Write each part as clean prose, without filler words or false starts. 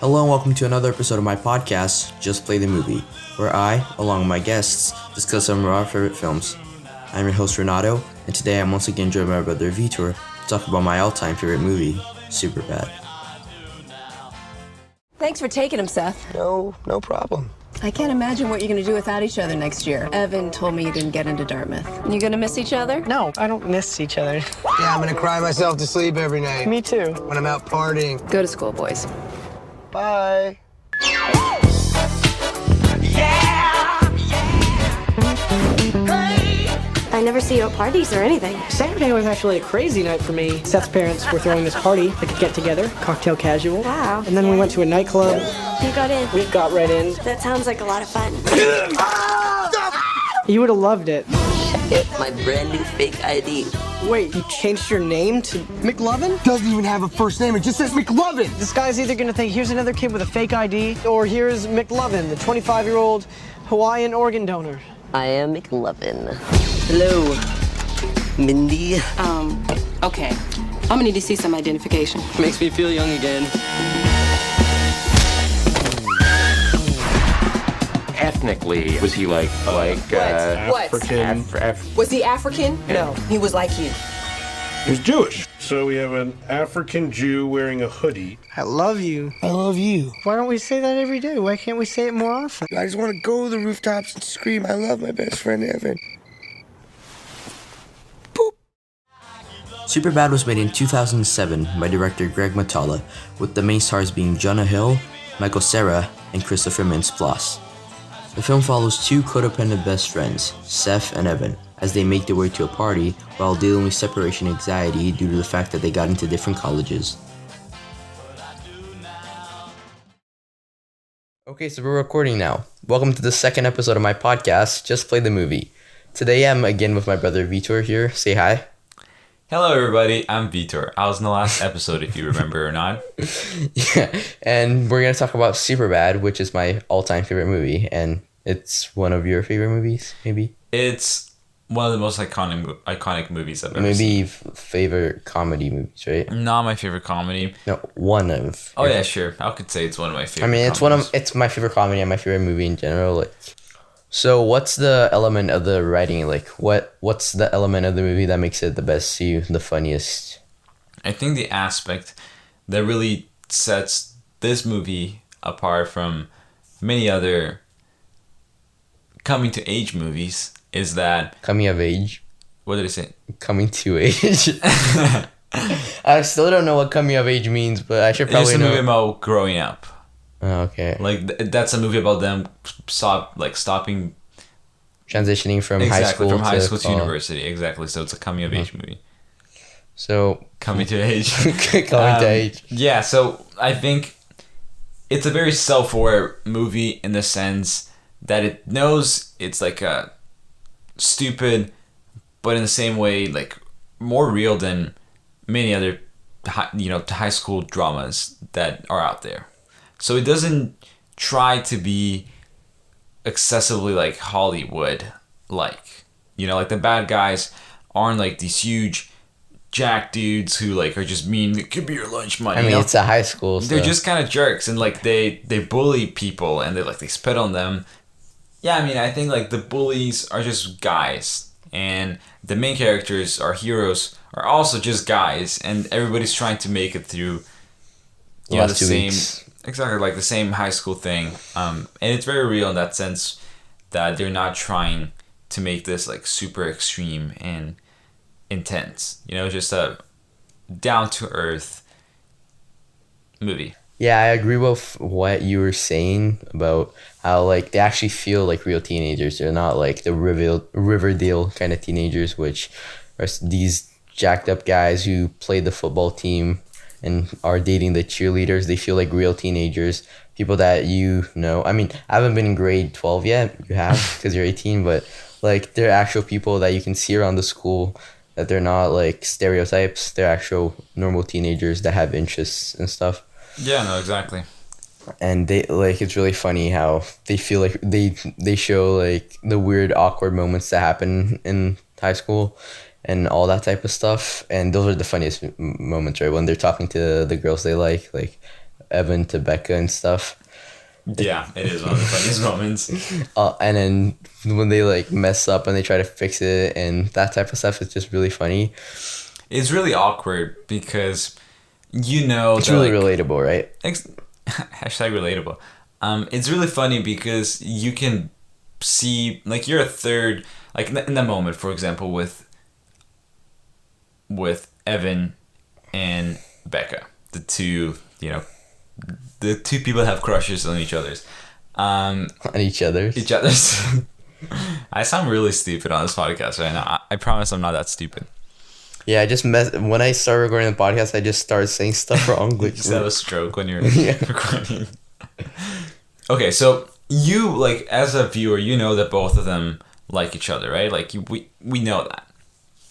Hello and welcome to another episode of my podcast, Just Play the Movie, where I, along with my guests, discuss some of our favorite films. I'm your host Renato, and today I'm once again joined by my brother Vitor to talk about my all-time favorite movie, Superbad. Thanks for taking him, Seth. No problem. I can't imagine what you're going to do without each other next year. Evan told me you didn't get into Dartmouth. You going to miss each other? No, I don't miss each other. Yeah, I'm gonna cry myself to sleep every night. Me too. When I'm out partying. Go to school, boys. Bye. I never see you at parties or anything. Saturday was actually a crazy night for me. Seth's parents were throwing this party, like a get-together, cocktail casual. Wow. And then we went to a nightclub. You got in. We got right in. That sounds like a lot of fun. You would have loved it. My brand new fake ID. Wait, you changed your name to McLovin? Doesn't even have a first name, it just says McLovin. This guy's either gonna think, here's another kid with a fake ID, or here's McLovin, the 25-year-old Hawaiian organ donor. I am McLovin. Hello, Mindy. Okay. I'm going to need to see some identification. Makes me feel young again. Ethnically, was he like What? African? Was he African? No. He was like you. He was Jewish. So we have an African Jew wearing a hoodie. I love you. I love you. Why don't we say that every day? Why can't we say it more often? I just want to go to the rooftops and scream, I love my best friend Evan. Superbad was made in 2007 by director Greg Mottola, with the main stars being Jonah Hill, Michael Cera, and Christopher Mintz-Plasse. The film follows two codependent best friends, Seth and Evan, as they make their way to a party while dealing with separation anxiety due to the fact that they got into different colleges. Okay, so we're recording now. Welcome to the second episode of my podcast, Just Play the Movie. Today I'm again with my brother Vitor here. Say hi. Hello everybody, I'm Vitor. I was in the last episode if you remember or not. Yeah, and we're going to talk about Superbad, which is my all-time favorite movie, and it's one of your favorite movies, maybe? It's one of the most iconic movies I've ever seen. Maybe favorite comedy movies, right? Not my favorite comedy. No, one of. Oh yeah, sure. I could say it's one of my favorite. I mean, comedies. it's my favorite comedy and my favorite movie in general. Like, so what's the element of the writing? Like, what's the element of the movie that makes it the best to you, the funniest? I think the aspect that really sets this movie apart from many other coming to age movies is that Coming of age. what did I say? Coming to age. I still don't know what coming of age means, but I should It's probably a know. movie about growing up. Oh, okay. Like that's a movie about them stopping Transitioning from high school from high school to college. university. Exactly. So it's a coming of age movie. So Coming to age. coming to age. Yeah, so I think it's a very self-aware movie in the sense that it knows it's like a stupid, but in the same way like more real than many other high school dramas that are out there. So it doesn't try to be excessively like Hollywood like. Like the bad guys aren't like these huge jack dudes who like are just mean. It could be your lunch money. I mean, it's a high school. They're So. just kind of jerks and like they bully people and they spit on them. Yeah, I mean, I think like the bullies are just guys and the main characters, our heroes, are also just guys and everybody's trying to make it through the Last 2 same weeks. exactly like the same high school thing. And it's very real in that sense that they're not trying to make this like super extreme and intense. Just a down to earth movie. Yeah, I agree with what you were saying about how like they actually feel like real teenagers. They're not like the Riverdale kind of teenagers, which are these jacked up guys who play the football team and are dating the cheerleaders. They feel like real teenagers, people that I mean, I haven't been in grade 12 yet. You have because you're 18, but like they're actual people that you can see around the school, that they're not like stereotypes. They're actual normal teenagers that have interests and stuff. Yeah, no, exactly. And they like, it's really funny how they feel like they show like the weird awkward moments that happen in high school and all that type of stuff, and those are the funniest moments, right? When they're talking to the girls they like Evan to Becca and stuff. Yeah, it is one of the funniest moments. And then when they like mess up and they try to fix it and that type of stuff, it's just really funny. It's really awkward because you know It's that, really like, relatable, right? hashtag relatable. It's really funny because you can see, like, you're a third, like in the moment, for example, with Evan and Becca, the two, the two people have crushes on each other's. On each other's. Each other's. I sound really stupid on this podcast right now. I promise I'm not that stupid. Yeah, I just when I start recording the podcast, I just start saying stuff wrong. You just have a stroke when you're Yeah. recording. Okay, so you, like, as a viewer, you know that both of them like each other, right? Like, we know that.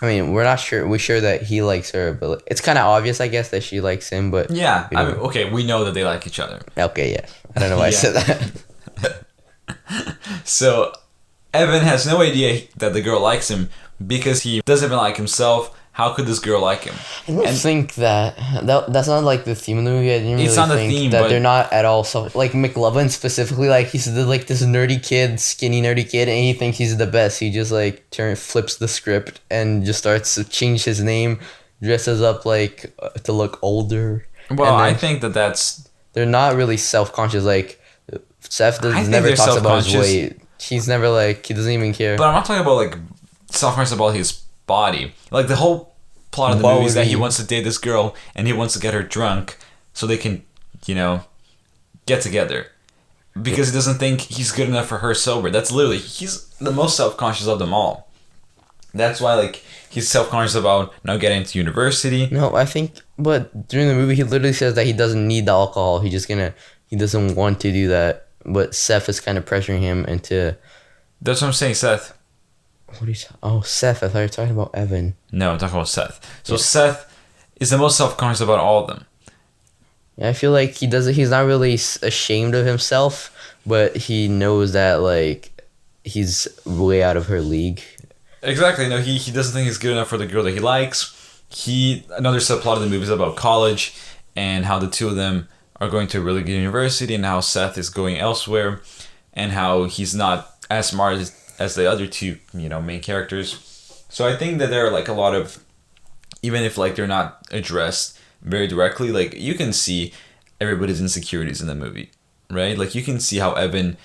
I mean, we're not sure. We're sure that he likes her, but it's kind of obvious, I guess, that she likes him. But Yeah, we I don't- mean, okay, we know that they like each other. okay, yeah. I don't know why I said that. So Evan has no idea that the girl likes him because he doesn't even like himself. How could this girl like him? I don't think that's not like the theme of the movie. I didn't really It's not the think theme, that but- they're not at all. So like McLovin specifically, like he's like this nerdy kid, skinny nerdy kid, and he thinks he's the best. He just like flips the script and just starts to change his name, dresses up like to look older. Well, And I then think that's... they're not really self-conscious. Like Seth I think never they're talks about his self-conscious. weight. He's never like he doesn't even care. But I'm not talking about, like, self-conscious about his body. Like, the whole plot of the movie is that he wants to date this girl and he wants to get her drunk so they can, get together. Because he doesn't think he's good enough for her sober. That's literally, he's the most self-conscious of them all. That's why, like, he's self-conscious about now getting into university. No, I think, but during the movie, he literally says that he doesn't need the alcohol. He doesn't want to do that. But Seth is kind of pressuring him into. That's what I'm saying, Seth. What are you? Oh, Seth. I thought you were talking about Evan. No, I'm talking about Seth. So Seth is the most self-conscious about all of them. Yeah, I feel like he's not really ashamed of himself, but he knows that like he's way out of her league. Exactly. No, he doesn't think he's good enough for the girl that he likes. Another subplot of the movie is about college and how the two of them are going to a really good university and how Seth is going elsewhere and how he's not as smart as the other two, main characters. So I think that there are like a lot of, even if like they're not addressed very directly, like you can see everybody's insecurities in the movie, right? Like you can see how Evan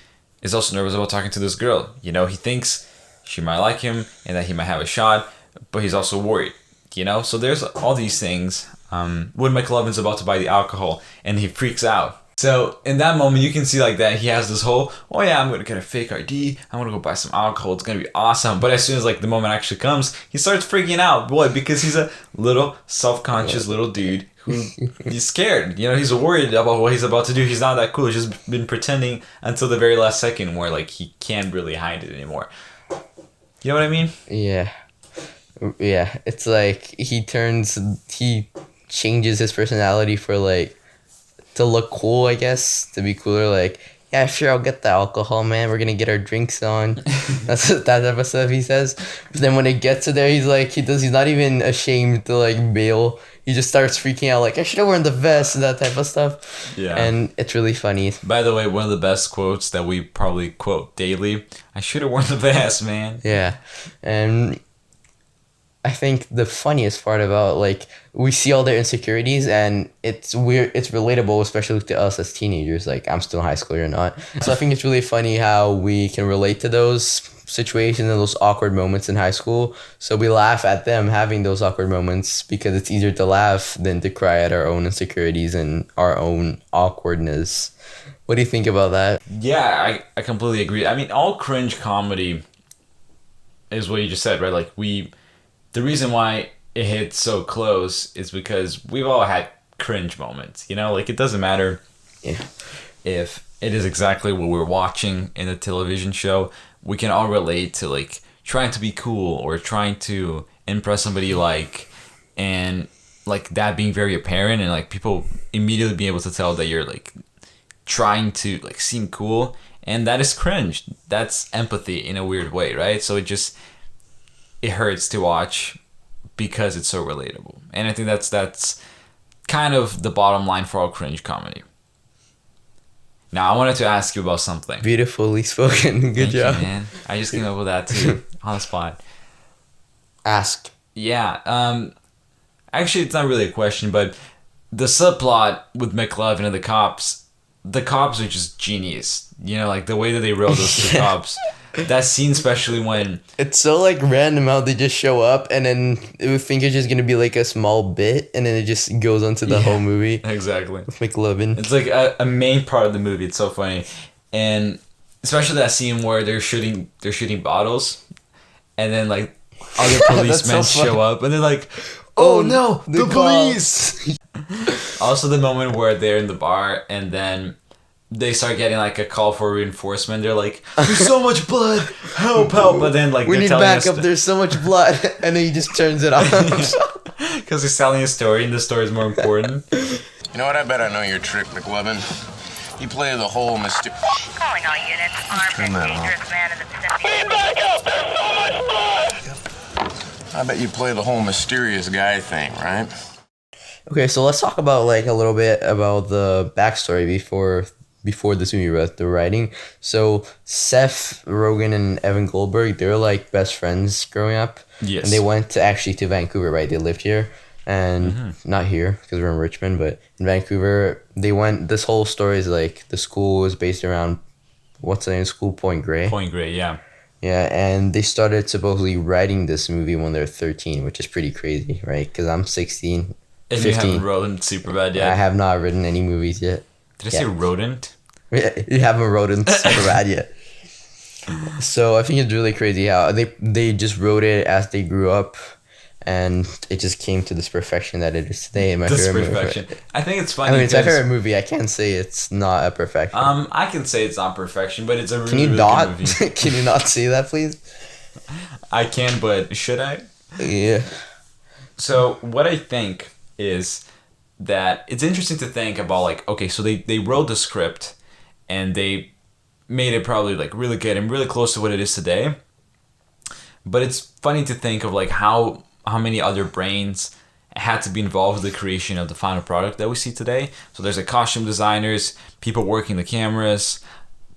is also nervous about talking to this girl. He thinks she might like him and that he might have a shot, but he's also worried, So there's all these things. When McLovin's about to buy the alcohol and he freaks out. So in that moment, you can see like that he has this whole, oh yeah, I'm gonna get a fake ID. I'm gonna go buy some alcohol. It's gonna be awesome. But as soon as like the moment actually comes, he starts freaking out. Boy, because he's a little self-conscious little dude who he's scared. He's worried about what he's about to do. He's not that cool. He's just been pretending until the very last second where like he can't really hide it anymore. You know what I mean? Yeah. It's like he changes his personality for like to look cool, I guess, to be cooler. Like, yeah, sure, I'll get the alcohol, man. We're gonna get our drinks on. That type of stuff he says. But then when it gets to there, he's like, he's not even ashamed to like bail. He just starts freaking out, like I should have worn the vest and that type of stuff. Yeah. And it's really funny. By the way, one of the best quotes that we probably quote daily. I should have worn the vest, man. Yeah, and I think the funniest part about like we see all their insecurities and it's weird, it's relatable, especially to us as teenagers. Like I'm still in high school, you're not. So I think it's really funny how we can relate to those situations and those awkward moments in high school. So we laugh at them having those awkward moments because it's easier to laugh than to cry at our own insecurities and our own awkwardness. What do you think about that? Yeah, I completely agree. I mean, all cringe comedy is what you just said, right? Like the reason why it hits so close is because we've all had cringe moments, Like it doesn't matter if it is exactly what we're watching in a television show. We can all relate to like trying to be cool or trying to impress somebody you like, and like that being very apparent and like people immediately being able to tell that you're like trying to like seem cool, and that is cringe. That's empathy in a weird way, right? So it hurts to watch because it's so relatable. And I think that's kind of the bottom line for all cringe comedy. Now I wanted to ask you about something. Beautifully spoken. Good Thank job. you, man. I just came up with that too on the spot. Ask. Yeah. Actually, it's not really a question, but the subplot with McLovin and the cops are just genius. You know, like the way that they wrote those two cops. That scene, especially when It's so like random how they just show up and then we think it's just gonna be like a small bit and then it just goes on to the whole movie. Exactly. With McLovin. It's like a main part of the movie. It's so funny, and especially that scene where they're shooting bottles, and then like other policemen so show up, and they're like, "Oh no, the police!" Also, the moment where they're in the bar, and then they start getting like a call for reinforcement. They're like, "There's so much blood, help!" But then like we they're need telling backup. us There's so much blood, and then he just turns it off. because he's telling a story, and the story is more important. You know what? I bet I know your trick, McLovin. You play the whole mysterious. Calling all units. Armed and dangerous man in the vicinity. Back up! There's so much blood! I bet you play the whole mysterious guy thing, right? Okay, so let's talk about like a little bit about the backstory before this movie wrote the writing. So Seth Rogen and Evan Goldberg, they were like best friends growing up. Yes. And they went to Vancouver, right? They lived here and not here because we're in Richmond, but in Vancouver, they went. This whole story is like the school was based around what's the name of the school? Point Grey. Point Grey, yeah. Yeah, and they started supposedly writing this movie when they're 13, which is pretty crazy, right? Because I'm 16. And 15. you haven't written Superbad yet. I have not written any movies yet. Did I say rodent? You haven't written Superbad yet. So I think it's really crazy how they just wrote it as they grew up, and it just came to this perfection that it is today. My This favorite perfection. movie. I think it's funny. I mean, it's my because- favorite movie. I can't say it's not a perfection. I can say it's not perfection, but it's a really, Can you really not? good movie. Can you not say that, please? I can, but should I? Yeah. So what I think is that it's interesting to think about, like, okay, so they wrote the script and they made it probably like really good and really close to what it is today. But it's funny to think of like how many other brains had to be involved with the creation of the final product that we see today. So there's like costume designers, people working the cameras,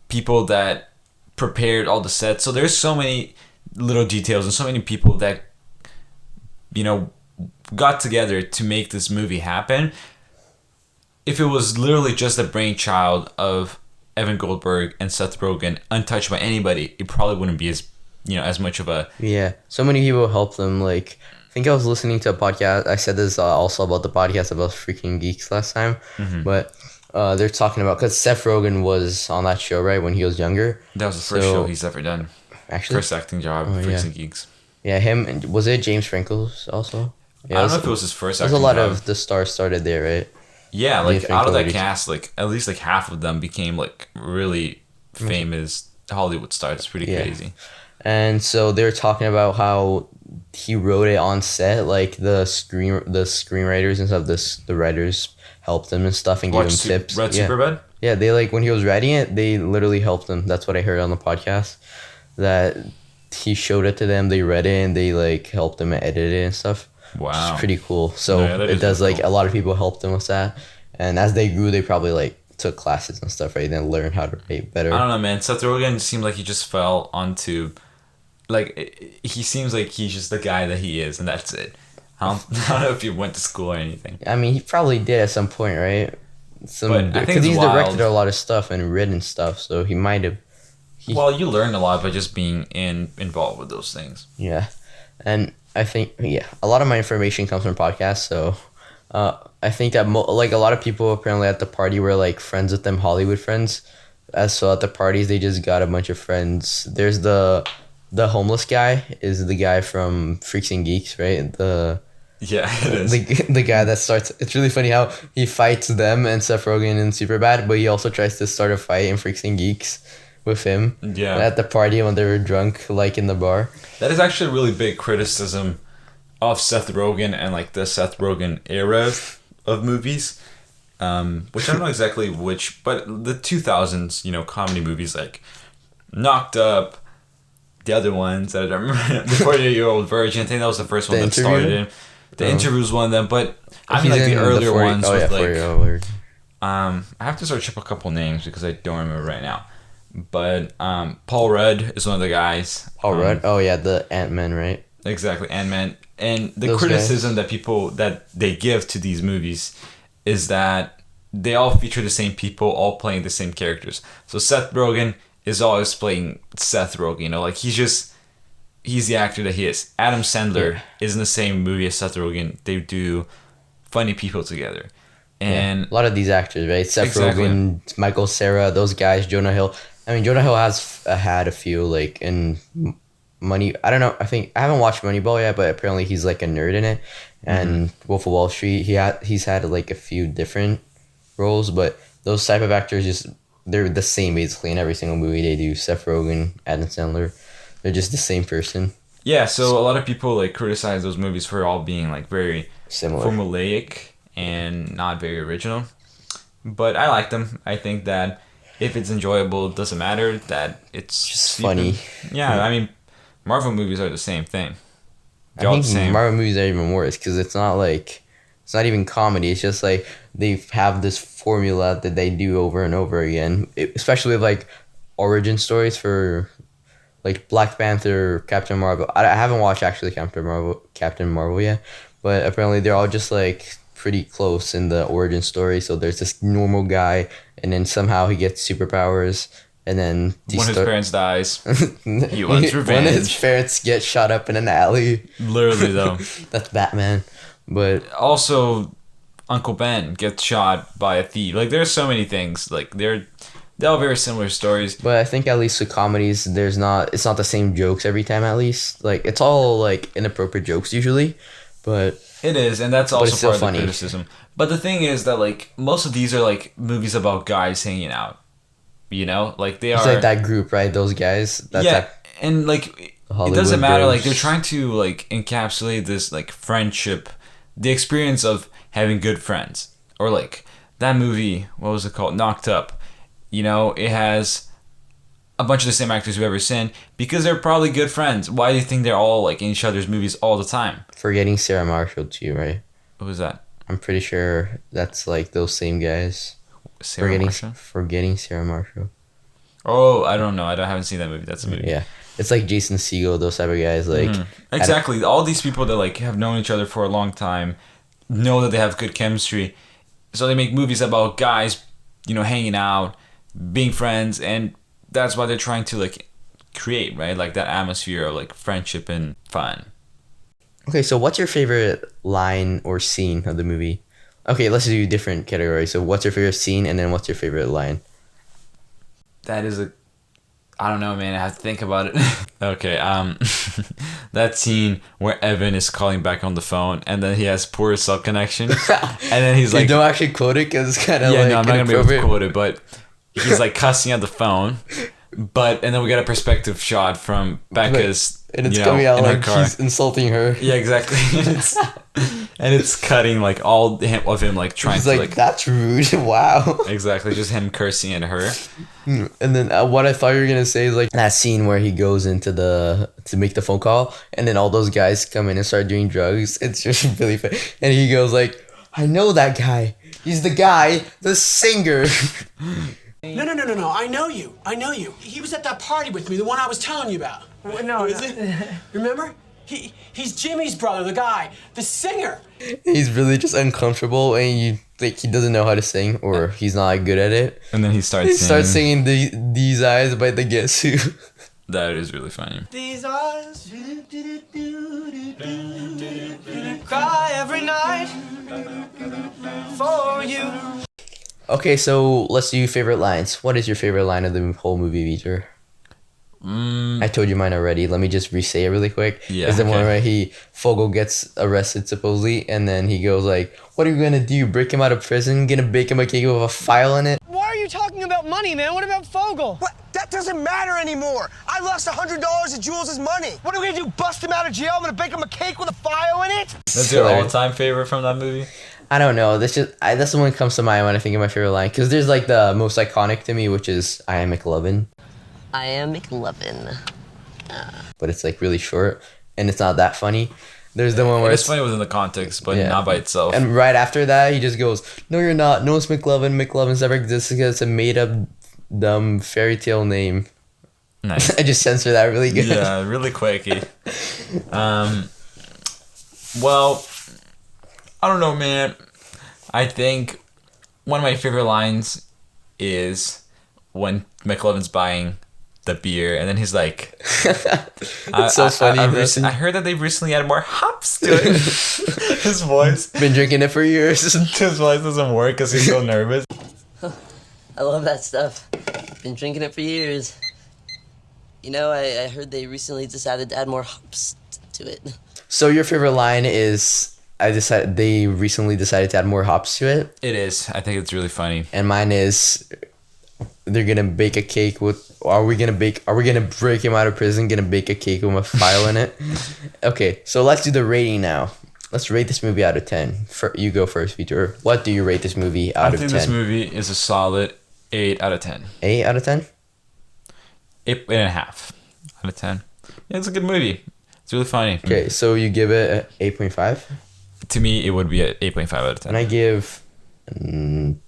people that prepared all the sets. So there's so many little details and so many people that, you know, got together to make this movie happen. If it was literally just a brainchild of Evan Goldberg and Seth Rogen, untouched by anybody, it probably wouldn't be as much of a... Yeah. So many people helped them. Like, I think I was listening to a podcast. I said this also about the podcast about Freaking Geeks last time. But they're talking about... Because Seth Rogen was on that show, right, when he was younger. That was the first show he's ever done. Actually? First acting job, Freaks and Geeks. Yeah, him. And was it James Franco's also? Yeah, I don't know if it was his first acting acting job. job. There's a lot of the stars started there, right? Yeah, like James out of Franco, that cast, like at least like half of them became like really famous Hollywood stars. It's pretty crazy. And so they're talking about how he wrote it on set, like the screenwriters and stuff. The writers helped him and stuff and gave him tips. Read Superbad? Yeah, they like when he was writing it, they literally helped him. That's what I heard on the podcast. That he showed it to them, they read it, and they like helped him edit it and stuff. Wow, it's pretty cool. So it does really like cool. a lot of people helped them with that, and as they grew, they probably like took classes and stuff, right? Then learned how to write better. I don't know, man. Seth Rogen seemed like he just fell onto, like, he seems like he's just the guy that he is, and that's it. I don't know if he went to school or anything. I mean, he probably did at some point, right? But I think Because it's he's wild. directed a lot of stuff and written stuff, so he might have. Well, you learn a lot by just being involved with those things. Yeah, and I think a lot of my information comes from podcasts. So, I think that like a lot of people apparently at the party were like friends with them, Hollywood friends. So at the parties they just got a bunch of friends. There's the homeless guy is the guy from Freaks and Geeks, right? Yeah, it is. The guy that starts. It's really funny how he fights them and Seth Rogen in Superbad, but he also tries to start a fight in Freaks and Geeks with him. Yeah. At the party when they were drunk, like in the bar. That is actually a really big criticism of Seth Rogen and like the Seth Rogen era of movies. Which I don't know exactly which, but the 2000s, comedy movies like Knocked Up, the other ones that I don't remember, The 48-Year-Old Virgin, I think that was the first one that started him. The Interview was one of them, but I mean like the earlier ones with like... I have to search up a couple names because I don't remember right now. But Paul Rudd is one of the guys. Paul Rudd? Oh yeah, the Ant-Man, right? Exactly, Ant-Man. And the Those criticism that people that they give to these movies is that they all feature the same people, all playing the same characters. So Seth Rogen is always playing Seth Rogen. You know, like he's the actor that he is. Adam Sandler is in the same movie as Seth Rogen. They do funny people together. And a lot of these actors, right? Seth Exactly. Rogen, Michael Cera, those guys, Jonah Hill. I mean, Jonah Hill has had a few like in Money. I don't know. I think I haven't watched Moneyball yet, but apparently he's like a nerd in it. And Wolf of Wall Street, he's had like a few different roles, but those type of actors just they're the same basically in every single movie they do. Seth Rogen, Adam Sandler, they're just the same person. yeah, so a lot of people like criticize those movies for all being like very Similar. formulaic and not very original. But I like them. I think that if it's enjoyable, it doesn't matter that it's Just stupid. funny. Yeah, I mean, Marvel movies are the same thing. I They're all the think same. Marvel movies are even worse because it's not even comedy. It's just like they have this formula that they do over and over again. Especially with like origin stories for like Black Panther, Captain Marvel. I haven't watched actually Captain Marvel yet, but apparently they're all just like pretty close in the origin story. So there's this normal guy, and then somehow he gets superpowers, and then When his parents dies, he wants When his revenge. parents get shot up in an alley. Literally though. That's Batman. But Also, Uncle Ben gets shot by a thief. Like there's so many things. Like they're all very similar stories. But I think at least with comedies, it's not the same jokes every time. At least like it's all like inappropriate jokes usually, but It is, and that's But also it's still part of funny. the criticism. But the thing is that like most of these are like movies about guys hanging out. You know, like they it's are like that group, right? Those guys. That's yeah, like and like it Hollywood doesn't matter. Like bros. they're trying to like encapsulate this like friendship, the experience of having good friends, or like that movie. What was it called? Knocked Up. You know, it has a bunch of the same actors we've ever seen because they're probably good friends. Why do you think they're all like in each other's movies all the time? Forgetting Sarah Marshall too, right? What was that? I'm pretty sure that's like those same guys. Sarah Marshall? Forgetting Sarah Marshall. Oh, I don't know. I haven't seen that movie. That's a movie. Yeah, it's like Jason Segel, those type of guys. Like Exactly. All these people that like have known each other for a long time know that they have good chemistry. So they make movies about guys, you know, hanging out, being friends, and that's why they're trying to like create, right? Like that atmosphere of like friendship and fun. Okay, so what's your favorite line or scene of the movie? Okay, let's do different categories. So what's your favorite scene, and then what's your favorite line? That is I don't know, man. I have to think about it. Okay, that scene where Evan is calling back on the phone and then he has poor cell connection, and then he's like, you don't actually quote it because it's kind of yeah, like no, I'm not gonna be able to inappropriate. quote it, but he's like cussing at the phone, and then we got a perspective shot from Becca's, And it's you know, coming out in her like car. he's insulting her. Yeah, exactly. and it's cutting like all of him like trying He's to like, like that's rude. Wow. exactly just him cursing at her. And then what I thought you were gonna say is like that scene where he goes into to make the phone call, and then all those guys come in and start doing drugs. It's just really funny. And he goes like, I know that guy. He's the guy, the singer. No. I know you. He was at that party with me, the one I was telling you about. No, Is it? Remember? He's Jimmy's brother, the guy, the singer. He's really just uncomfortable, and you like he doesn't know how to sing, or he's not good at it. And then he starts singing These Eyes by the Guess Who. That is really funny. These eyes cry every night for you. Okay, so let's do favorite lines. What is your favorite line of the whole movie, Vitor? I told you mine already. Let me just re-say it really quick. Yeah, It's the one okay. where Fogel gets arrested supposedly, and then he goes like, "What are you gonna do? Break him out of prison? Gonna bake him a cake with a file in it?" Why are you talking about money, man? What about Fogel? What? That doesn't matter anymore. I lost $100 of Jules' money. What are we gonna do? Bust him out of jail? I'm gonna bake him a cake with a file in it? That's your all-time favorite from that movie? I don't know. That's the one that comes to mind when I think of my favorite line. Because there's like the most iconic to me, which is "I am McLovin," I am McLovin. but it's like really short and it's not that funny. There's the one where It's funny within the context, but Yeah. not by itself. And right after that, he just goes, "No, you're not. No, it's McLovin. McLovin's never existed because it's a made up, dumb fairy tale name." Nice. I just censored that really good. Yeah, really quirky. Well, I don't know, man. I think one of my favorite lines is when McLovin's buying the beer, and then he's like, It's so funny. I heard that they've recently added more hops to it. His voice. Been drinking it for years. His voice doesn't work because he's so nervous. I love that stuff. Been drinking it for years. You know, I heard they recently decided to add more hops to it. So your favorite line is, they recently decided to add more hops to it. It is. I think it's really funny. And mine is, they're gonna bake a cake with. Are we gonna break him out of prison? Gonna bake a cake with a file in it? Okay, so let's do the rating now. Let's rate this movie out of 10. You go first, Vitor. What do you rate this movie out of 10? I think this movie is a solid 8 out of 10. 8 out of 10? 8.5 out of 10. Yeah, it's a good movie. It's really funny. Okay, so you give it an 8.5? To me, it would be an 8.5 out of 10. And I give 10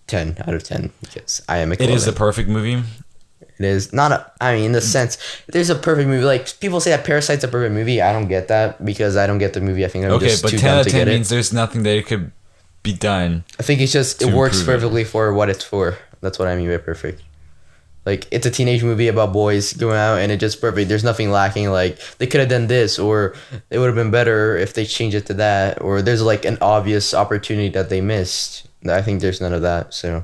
out of 10 because I am a It is the perfect movie. It is not in the sense, there's a perfect movie. Like, people say that Parasite's a perfect movie. I don't get that because I don't get the movie. I think I'm just but too 10 dumb out to of 10 get means it. there's nothing that it could be done. I think it's just, it to works improve it. perfectly for what it's for. That's what I mean by perfect. Like, it's a teenage movie about boys going out and it's just perfect. There's nothing lacking. Like, they could have done this, or it would have been better if they changed it to that, or there's like an obvious opportunity that they missed. I think there's none of that. So,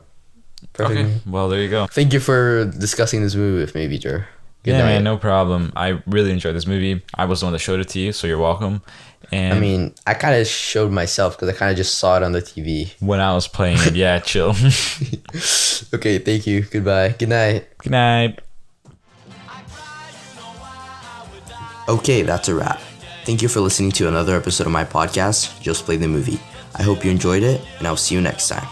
perfect. Okay, movie. well, there you go. Thank you for discussing this movie with me, Vitor. Yeah, man, no problem. I really enjoyed this movie. I was the one that showed it to you, so you're welcome. And I mean, I kind of showed myself because I kind of just saw it on the TV. when I was playing it, yeah, chill. Okay, thank you. Goodbye. Good night. Good night. Okay, that's a wrap. Thank you for listening to another episode of my podcast, Just Play the Movie. I hope you enjoyed it, and I'll see you next time.